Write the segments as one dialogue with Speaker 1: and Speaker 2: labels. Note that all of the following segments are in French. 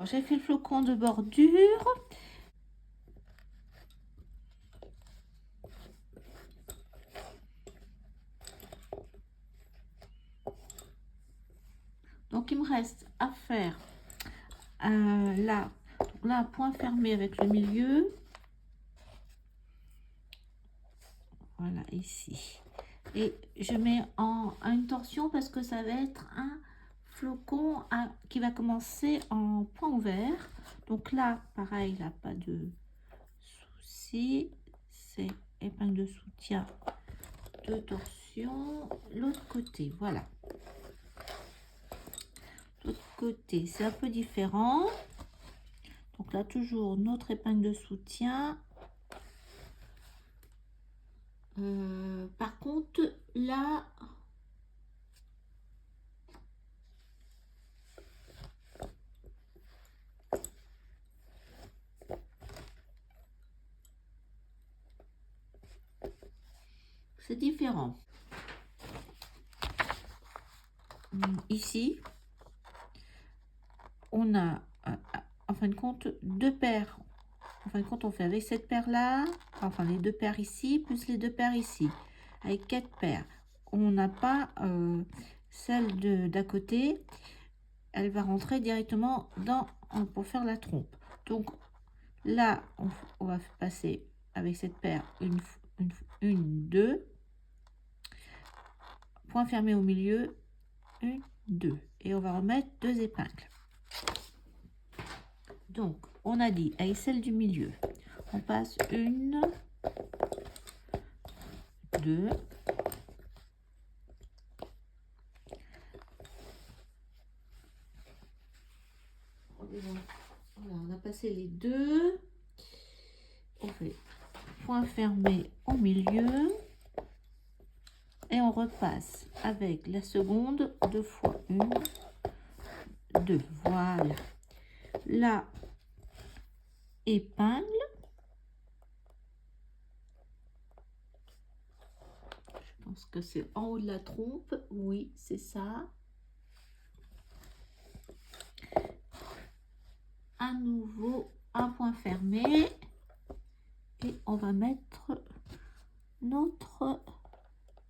Speaker 1: J'ai fait le flocon de bordure. Donc il me reste à faire là, donc là un point fermé avec le milieu. Voilà, ici. Et je mets en une torsion parce que ça va être un flocon qui va commencer en point ouvert. Donc là, pareil, là, pas de souci. C'est épingle de soutien de torsion. L'autre côté, voilà. L'autre côté, c'est un peu différent. Donc là, toujours notre épingle de soutien. Par contre, là, c'est différent. Ici, on a, en fin de compte, deux paires. En fin de compte, on fait avec cette paire-là, enfin les deux paires ici, plus les deux paires ici, avec 4 paires. On n'a pas celle d'à côté. Elle va rentrer directement pour faire la trompe. Donc là, on va passer avec cette paire une, deux. Point fermé au milieu, une, deux. Et on va remettre deux épingles. Donc, on a dit, avec celle du milieu, on passe une, deux, voilà, on a passé les deux, on fait point fermé au milieu, et on repasse avec la seconde, deux fois une, deux, voilà. La épingle, je pense que c'est en haut de la trompe, oui, c'est ça. À nouveau un point fermé et on va mettre notre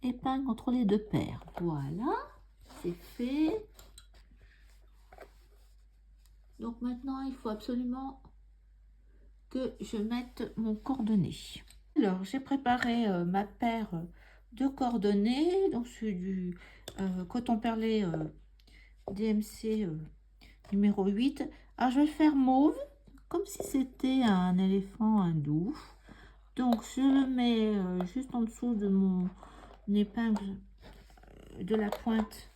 Speaker 1: épingle entre les deux paires. Voilà, c'est fait. Donc maintenant il faut absolument que je mette mon cordonnet. Alors j'ai préparé ma paire de cordonnets, donc c'est du coton perlé DMC numéro 8. Alors je vais le faire mauve, comme si c'était un éléphant hindou. Donc je le mets juste en dessous de mon épingle de la pointe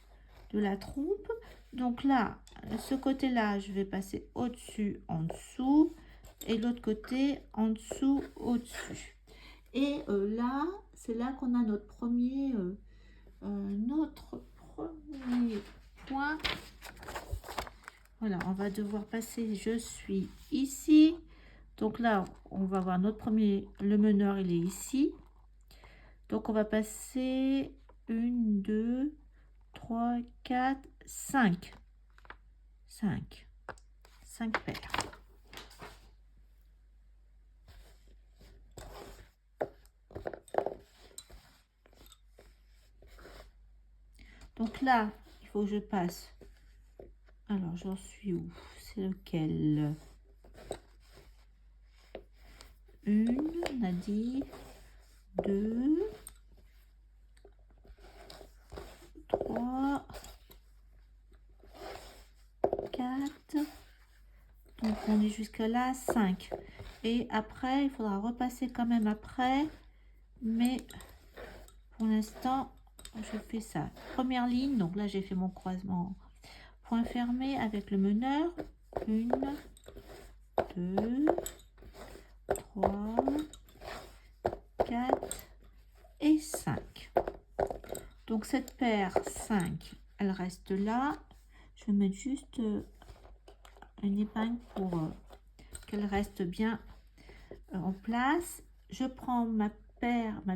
Speaker 1: de la trompe. Donc là, ce côté là, je vais passer au dessus, en dessous, et l'autre côté en dessous, au dessus. Et là, c'est là qu'on a notre premier point. Voilà, on va devoir passer, je suis ici. Donc là, on va voir notre premier, le meneur, il est ici. Donc on va passer une, deux, 3, 4, 5. 5 paires. Donc là, il faut que je passe. Alors, j'en suis où? C'est lequel? Une, on a dit. Deux. 3. 4. Donc, on est jusqu'à là, 5. Et après, il faudra repasser quand même après. Mais pour l'instant, je fais ça. Première ligne, donc là, j'ai fait mon croisement. Point fermé avec le meneur. 1, 2, 3, 4 et 5. Donc cette paire 5, elle reste là. Je vais mettre juste une épingle pour qu'elle reste bien en place. Je prends ma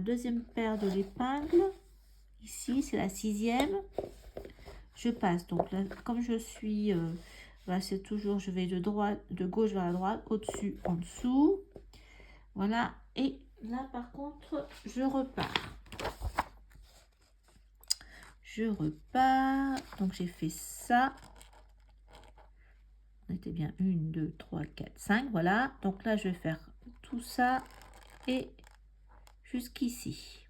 Speaker 1: deuxième paire de l'épingle. Ici, c'est la 6e. Je passe. Donc là, comme je suis Voilà, c'est toujours, je vais de droite, de gauche vers la droite, au-dessus, en dessous. Voilà, et là par contre, je repars. Je repars, donc j'ai fait ça. On était bien 1, 2, 3, 4, 5, voilà. Donc là, je vais faire tout ça et jusqu'ici.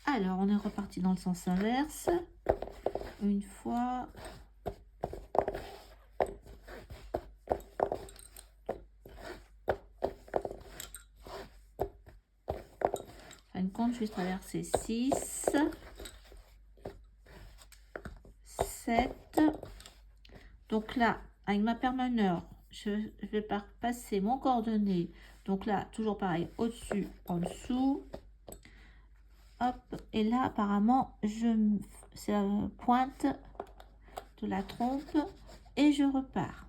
Speaker 1: Alors, on est reparti dans le sens inverse. Une fois. En fin de compte, je vais traverser 6, 7. Donc là, avec ma permaneur, je vais passer mon coordonné. Donc là, toujours pareil, au-dessus, en dessous. Hop, et là, apparemment, c'est la pointe de la trompe et je repars.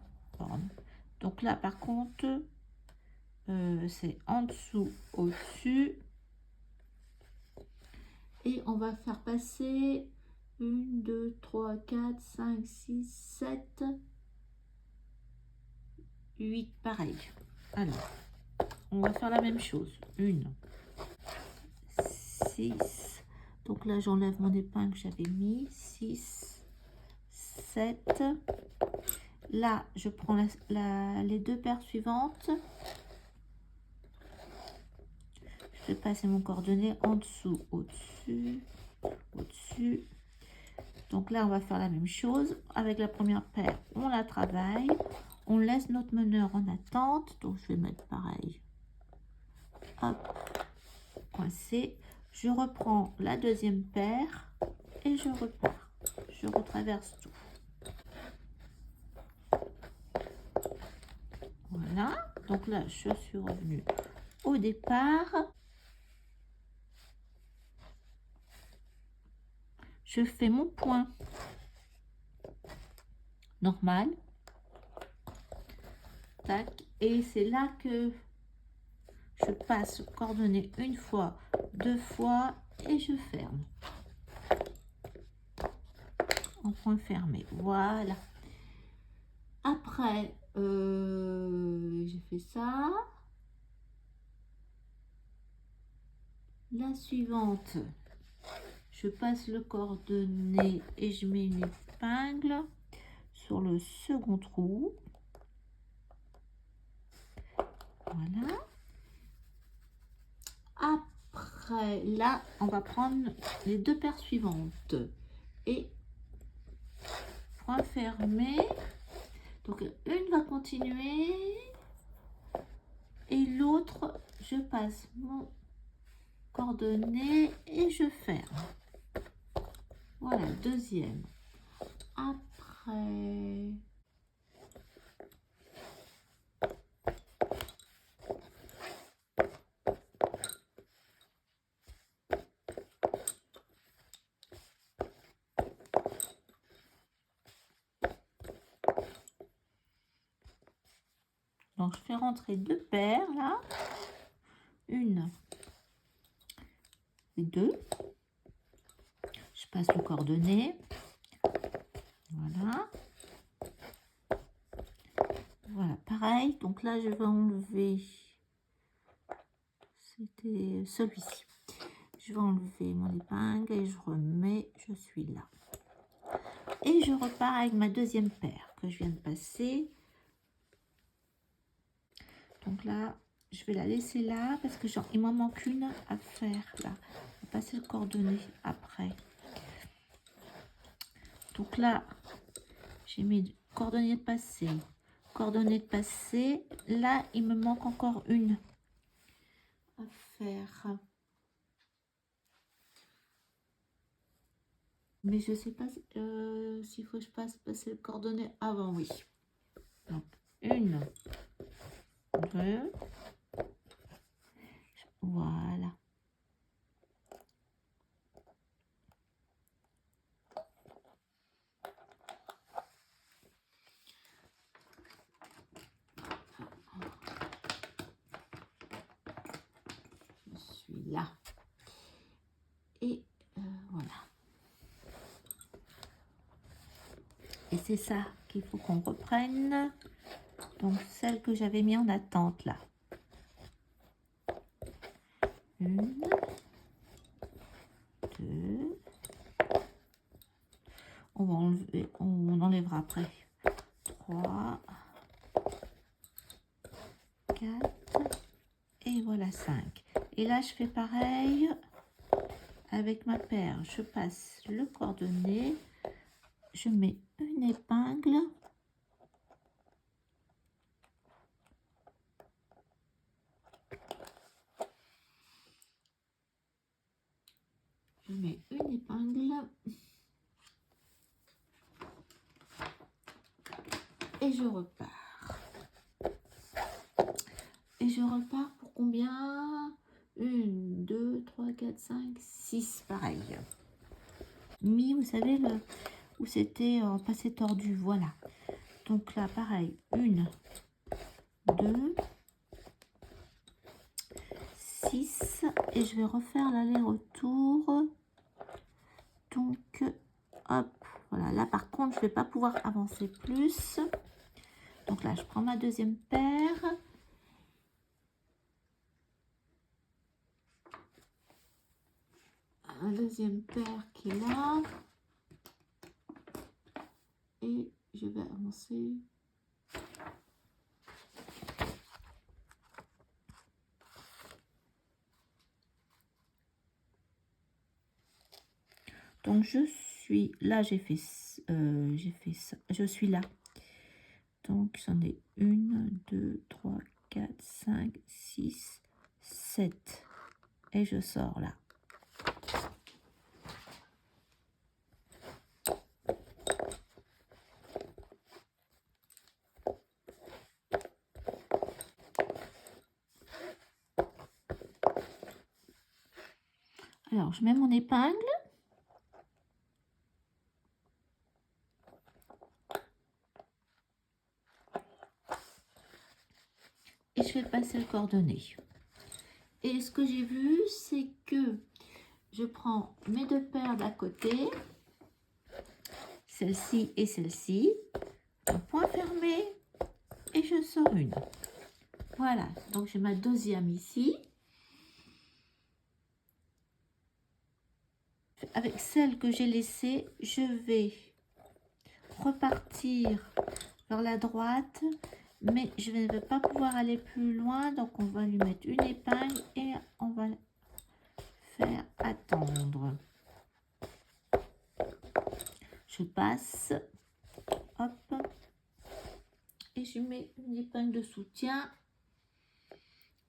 Speaker 1: Donc là, par contre, c'est en dessous, au-dessus. Et on va faire passer 1, 2, 3, 4, 5, 6, 7, 8, pareil. Alors, on va faire la même chose. 1, 6. Donc là, j'enlève mon épingle que j'avais mis. 6, 7. Là, je prends les deux paires suivantes. Je vais passer mon coordonné en dessous, au-dessus, au-dessus. Donc là, on va faire la même chose. Avec la première paire, on la travaille. On laisse notre meneur en attente. Donc, je vais mettre pareil. Hop, coincé. Je reprends la deuxième paire et je repars. Je retraverse tout. Voilà. Donc là, je suis revenue au départ. Je fais mon point normal. Tac. Et c'est là que je passe coordonnées une fois, 2 fois et je ferme. En point fermé. Voilà. Après, j'ai fait ça. La suivante, je passe le coordonné et je mets une épingle sur le second trou. Voilà. Après, là, on va prendre les deux paires suivantes et point fermé. Donc, une va continuer et l'autre, je passe mon coordonnées et je ferme. Voilà, deuxième. Après, donc je fais rentrer deux paires là, une et deux. Je passe le coordonné. Voilà. Voilà, pareil. Donc là, je vais enlever. C'était celui-ci. Je vais enlever mon épingle et je remets. Je suis là. Et je repars avec ma deuxième paire que je viens de passer. Donc là, je vais la laisser là parce que genre, il m'en manque une à faire là. Je vais passer le coordonné après. Donc là, j'ai mis coordonnées de passé, coordonnées de passé. Là, il me manque encore une à faire. Mais je sais pas s'il faut que je passer le coordonné avant, oui. Donc, 1, 2. Voilà. Je suis là. Et voilà. Et c'est ça qu'il faut qu'on reprenne. Donc celle que j'avais mis en attente là. Une, deux. On va enlever, on enlèvera après. 3, 4 et voilà 5. Et là je fais pareil avec ma paire. Je passe le cordonnet, je mets une épingle. Je mets une épingle et je repars. Et je repars pour combien? 1, 2, 3, 4, 5, 6, pareil. Mis, vous savez, où c'était passé tordu, voilà. Donc là, pareil, 1, 2, 6, et je vais refaire l'aller-retour. Donc, hop, voilà. Là, par contre, je ne vais pas pouvoir avancer plus. Donc là, je prends ma deuxième paire. Un deuxième paire qui est là. Et je vais avancer. Donc je suis là, j'ai fait ça, je suis là. Donc j'en ai 1, 2, 3, 4, 5, 6, 7. Et je sors là. Alors je mets mon épingle. Et je vais passer le cordonnet. Et ce que j'ai vu, c'est que je prends mes deux paires d'à côté, celle-ci et celle-ci, un point fermé, et je sors une. Voilà, donc j'ai ma deuxième ici. Avec celle que j'ai laissée, je vais repartir vers la droite, mais je ne vais pas pouvoir aller plus loin, donc on va lui mettre une épingle et on va faire attendre. Je passe, hop, et je mets une épingle de soutien,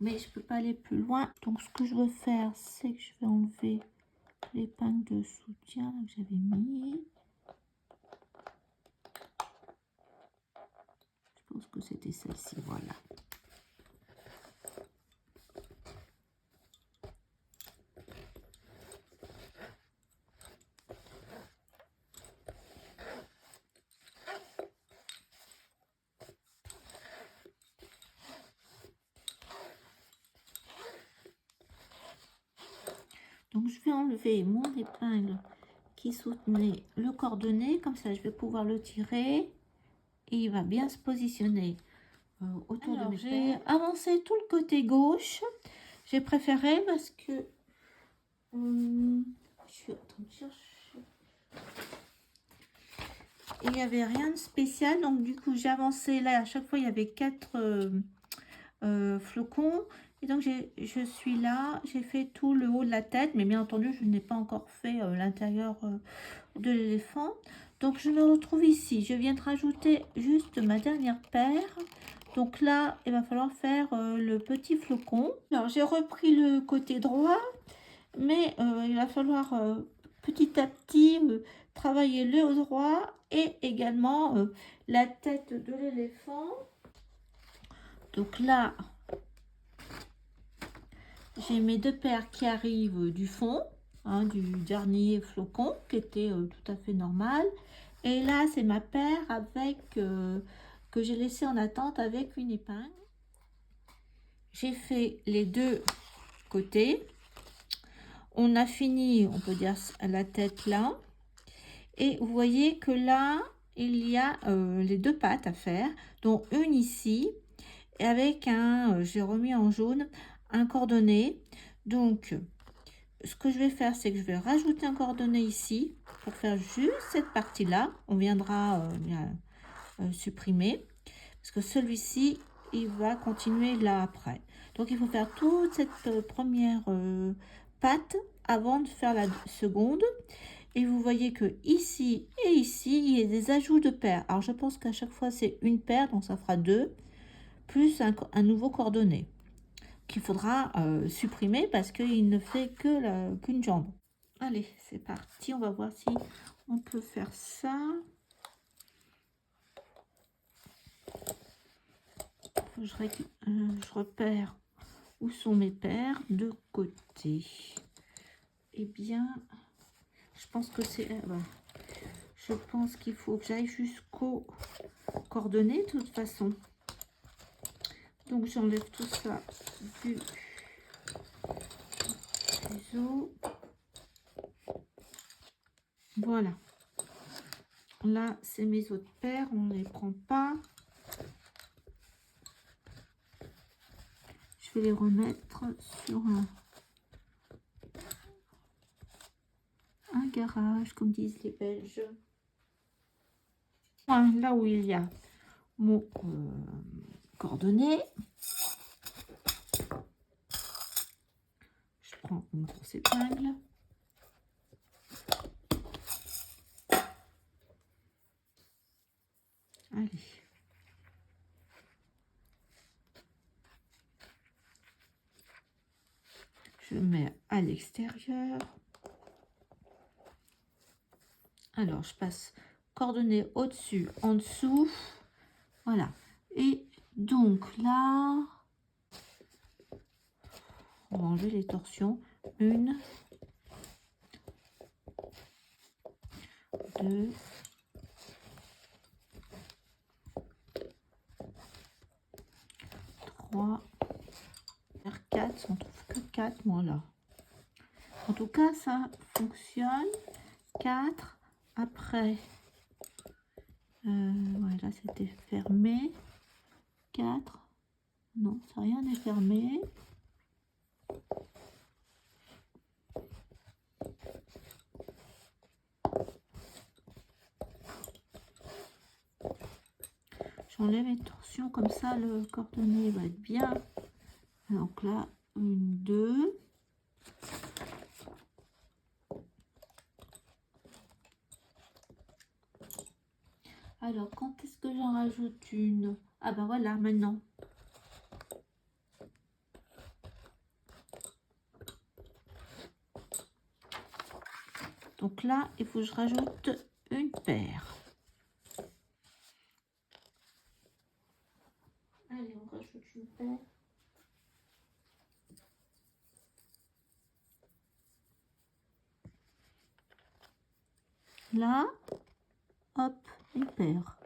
Speaker 1: mais je peux pas aller plus loin. Donc ce que je veux faire, c'est que je vais enlever l'épingle de soutien que j'avais mis. Je pense que c'était celle-ci, voilà. Donc je vais enlever mon épingle qui soutenait le cordonnet, comme ça je vais pouvoir le tirer et il va bien se positionner autour de mes paires. J'ai avancé tout le côté gauche, j'ai préféré parce que je suis en train de chercher. Il n'y avait rien de spécial, donc du coup j'ai avancé là, à chaque fois il y avait 4 flocons. Et donc je suis là, j'ai fait tout le haut de la tête, mais bien entendu je n'ai pas encore fait l'intérieur de l'éléphant. Donc je me retrouve ici, je viens de rajouter juste ma dernière paire. Donc là il va falloir faire le petit flocon. Alors j'ai repris le côté droit, mais il va falloir petit à petit travailler le droit et également la tête de l'éléphant. Donc là j'ai mes deux paires qui arrivent du fond, hein, du dernier flocon qui était tout à fait normal. Et là, c'est ma paire avec que j'ai laissé en attente avec une épingle. J'ai fait les deux côtés. On a fini, on peut dire, à la tête là. Et vous voyez que là, il y a les 2 pattes à faire, dont une ici, et avec un, j'ai remis en jaune, un cordonnet. Donc, ce que je vais faire, c'est que je vais rajouter un cordonnet ici, pour faire juste cette partie-là. On viendra supprimer, parce que celui-ci, il va continuer là après. Donc, il faut faire toute cette première patte avant de faire la seconde. Et vous voyez que ici et ici, il y a des ajouts de paires. Alors, je pense qu'à chaque fois, c'est une paire, donc ça fera 2, plus un nouveau coordonné qu'il faudra supprimer parce qu'il ne fait qu'une jambe. Allez, c'est parti. On va voir si on peut faire ça. Je repère où sont mes paires de côté. Eh bien, je pense que c'est... je pense qu'il faut que j'aille jusqu'aux coordonnées de toute façon. Donc j'enlève tout ça du ciseau. Voilà. Là, c'est mes autres paires, on ne les prend pas. Je vais les remettre sur un garage, comme disent les Belges. Là où il y a mon coordonnées. Je prends une grosse épingle. Allez. Je mets à l'extérieur. Alors, je passe coordonnées au-dessus, en dessous. Voilà. Et donc là, on va enlever les torsions. 1, 2, 3, 4. On trouve que 4, moi là. En tout cas, ça fonctionne. 4. Après, voilà, c'était fermé. 4. Non, ça rien n'est fermé. J'enlève les torsions, comme ça le coordonné va être bien. Donc là, 1, 2. Alors, quand est-ce que j'en rajoute une? Ah ben voilà, maintenant. Donc là, il faut que je rajoute une paire. Allez, on rajoute une paire. Là, hop, une paire.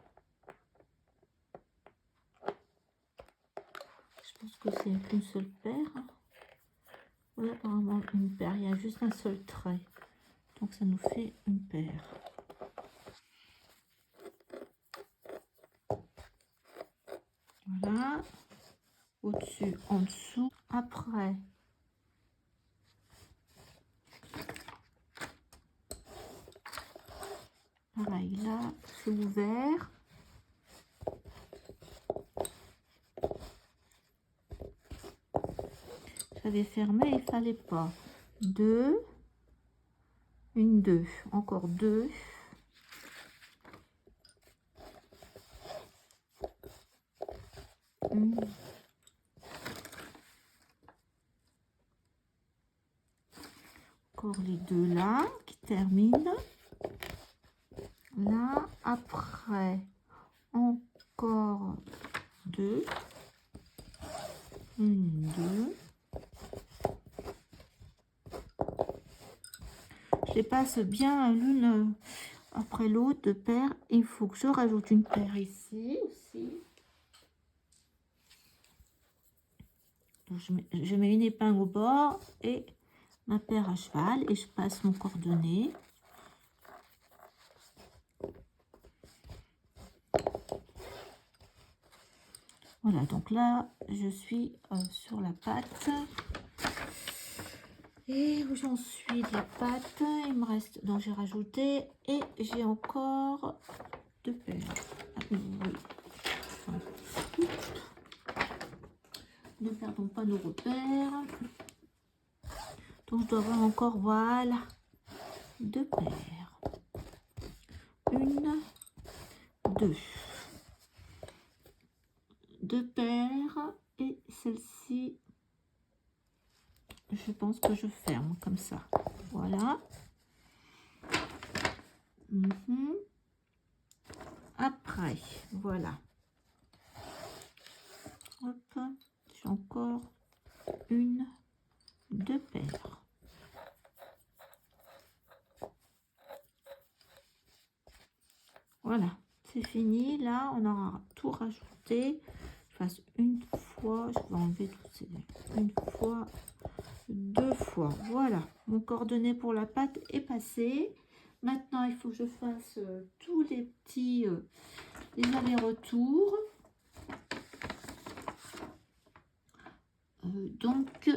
Speaker 1: Je pense que c'est une seule paire. Oui, apparemment une paire. Il y a juste un seul trait. Donc ça nous fait une paire. Voilà. Au-dessus, en dessous. Après, pareil, là, c'est ouvert. J'avais fermé, il fallait pas. 2, une 2, encore 2. Encore les 2 là qui terminent. Là, après, encore 2. 1, 2. Je les passe bien l'une après l'autre de paire. Il faut que je rajoute une paire ici aussi. Donc, je mets une épingle au bord et ma paire à cheval et je passe mon coordonné. Voilà, donc là, je suis sur la pâte. Et où j'en suis de la pâte? Il me reste, donc j'ai rajouté, et j'ai encore 2 paires. Ah, oui. Ne perdons pas nos repères. Donc je dois avoir encore, voilà, 2 paires. 1, 2. 2 paires, et celle-ci, je pense que je ferme comme ça. Voilà. Après, voilà. Hop, j'ai encore 1, 2 paires. Voilà, c'est fini. Là, on aura tout rajouté. Je fasse une fois, je vais enlever toutes ces, une fois, 2 fois. Voilà, mon coordonné pour la pâte est passé. Maintenant, il faut que je fasse tous les petits les allers-retours. Donc,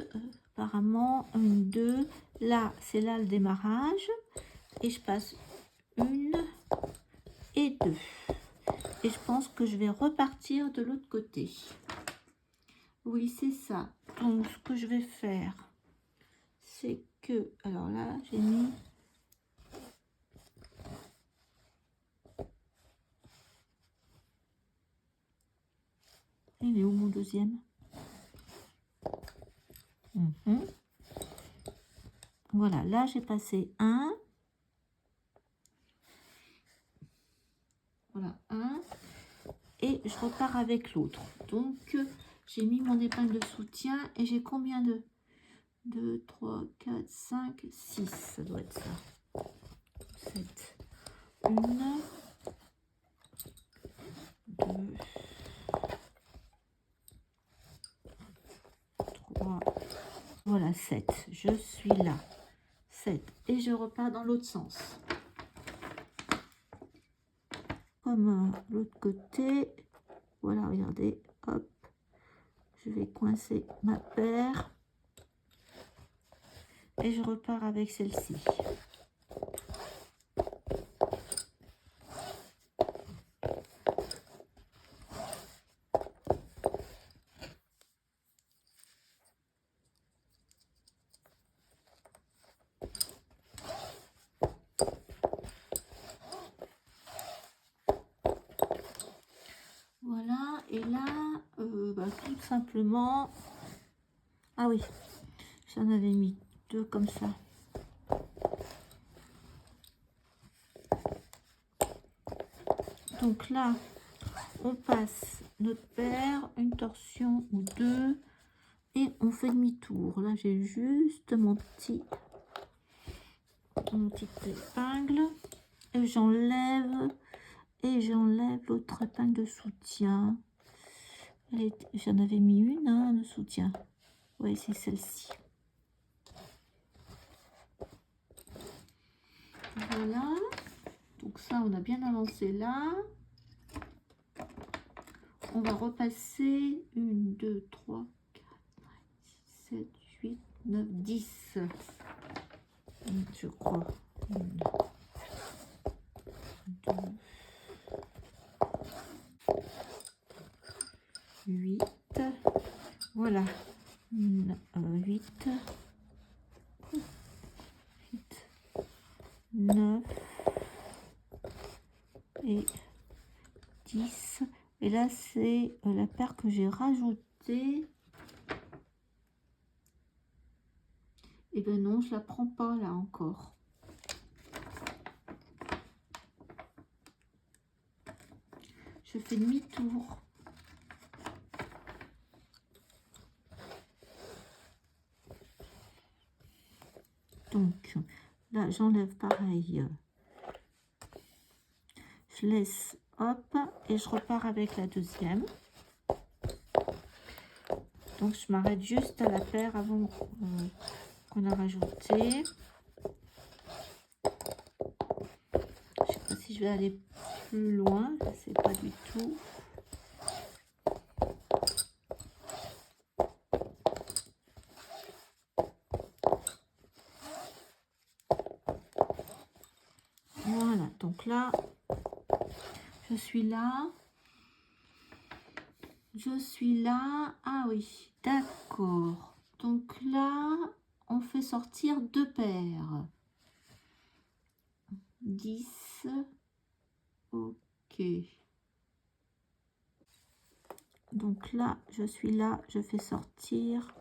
Speaker 1: apparemment, 1, 2. Là, c'est là le démarrage. Et je passe 1 et 2. Et je pense que je vais repartir de l'autre côté. Oui, c'est ça. Donc, ce que je vais faire, c'est que... Alors là, j'ai mis... Il est où mon deuxième? Voilà, là, j'ai passé 1. Voilà, 1. Et je repars avec l'autre. Donc, j'ai mis mon épingle de soutien et j'ai combien de... 2, 3, 4, 5, 6. Ça doit être ça. 7. 1, 2, voilà, 7. Je suis là. 7. Et je repars dans l'autre sens. Comme l'autre côté. Voilà, regardez. Hop. Je vais coincer ma paire. Et je repars avec celle-ci. Voilà, et là, tout simplement... Ah oui, j'en avais mis 2 comme ça. Donc là, on passe notre paire, une torsion ou 2, et on fait demi-tour. Là, j'ai juste mon petit épingle, et j'enlève l'autre épingle de soutien. J'en avais mis une, hein, de soutien. Oui, c'est celle-ci. Voilà. Donc ça, on a bien avancé là. On va repasser 1, 2, 3, 4, 5, 6, 7, 8, 9, 10. Je crois. 1, 2, 8. Voilà. 8. 9 et 10. Et là, c'est la paire que j'ai rajoutée. Et ben non, je la prends pas là encore. Je fais demi-tour. Donc là, j'enlève pareil. Je laisse, hop, et je repars avec la deuxième. Donc je m'arrête juste à la paire avant qu'on a rajouté. Je sais pas si je vais aller plus loin, je sais pas du tout. Donc là, je suis là. Je suis là. Ah oui, d'accord. Donc là, on fait sortir 2 paires. 10. Ok. Donc là, je suis là. Je fais sortir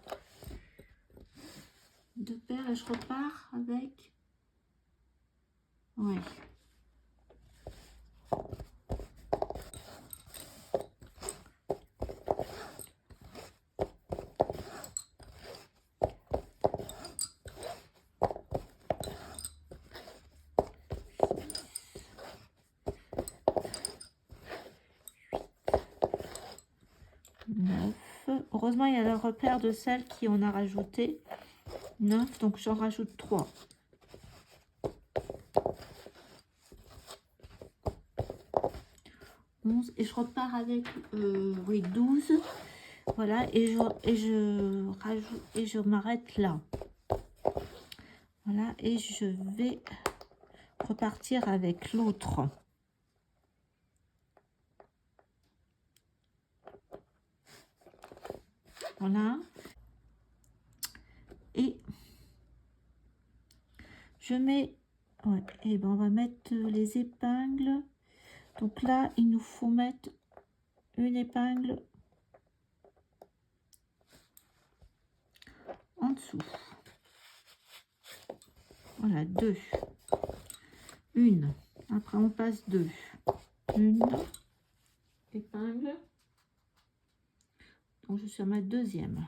Speaker 1: 2 paires et je repars avec... Oui. Heureusement, il y a le repère de celle qui en a rajouté 9, donc j'en rajoute 3. Et je repars avec oui, 12. Voilà, et je rajoute et je m'arrête là. Voilà, et je vais repartir avec l'autre. Voilà. Et je mets... Ouais, et ben on va mettre les épingles. Donc là, il nous faut mettre une épingle en dessous. Voilà, 2. Une. Après, on passe 2. Une épingle. Donc, je suis à ma deuxième.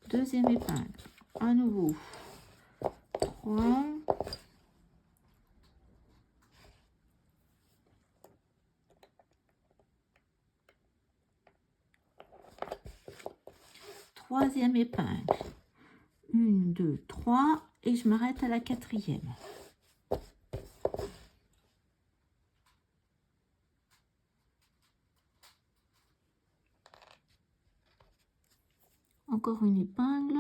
Speaker 1: Deuxième épingle. À nouveau. 3. Troisième épingle. 1, 2, 3. Et je m'arrête à la 4e. Encore une épingle.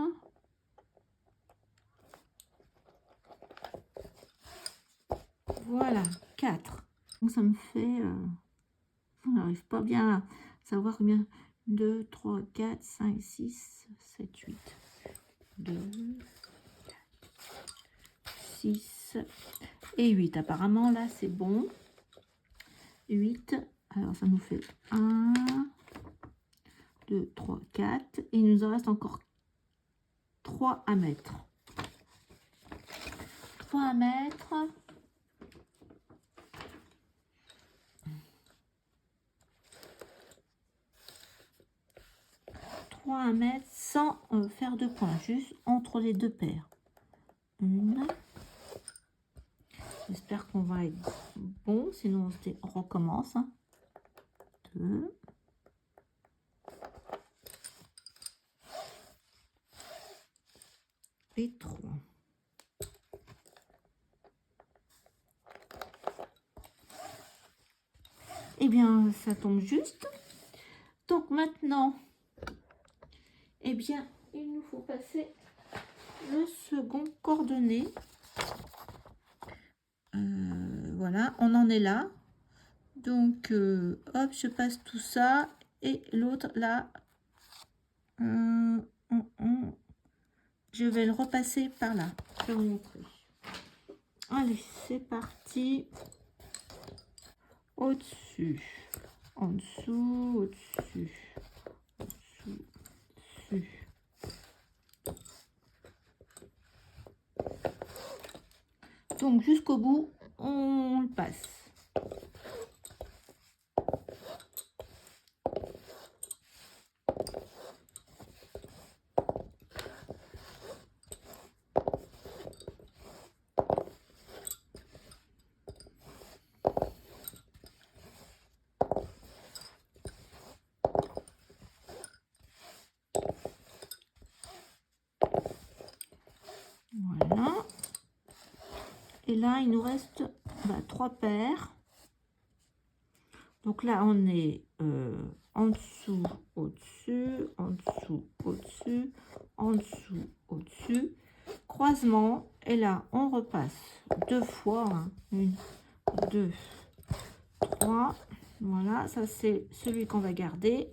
Speaker 1: Voilà, 4. Donc ça me fait... on n'arrive pas bien à savoir combien. 2, 3, 4, 5, 6, 7, 8. 2, 6 et 8. Apparemment, là, c'est bon. 8. Alors, ça nous fait 1, 2, 3, 4. Et il nous en reste encore 3 à mettre. 3 à mettre. À mettre sans faire de points, juste entre les 2 paires. Une. J'espère qu'on va être bon, sinon on recommence. 2. Et 3. Eh bien, ça tombe juste. Donc maintenant, eh bien, il nous faut passer le second coordonné. Voilà, on en est là. Donc, hop, je passe tout ça. Et l'autre, là, je vais le repasser par là. Je vais vous montrer. Allez, c'est parti. Au-dessus, en dessous, au-dessus, au-dessous, dessus. Donc jusqu'au bout, on le passe. Voilà. Et là, il nous reste 3 paires. Donc là, on est en dessous, au-dessus, en dessous, au-dessus, en dessous, au-dessus. Croisement. Et là, on repasse 2 fois. Hein. 1, 2, 3. Voilà, ça c'est celui qu'on va garder.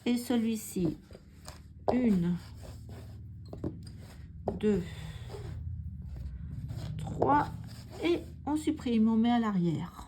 Speaker 1: Et celui-ci, 1, 2, 3. Et on supprime, on met à l'arrière.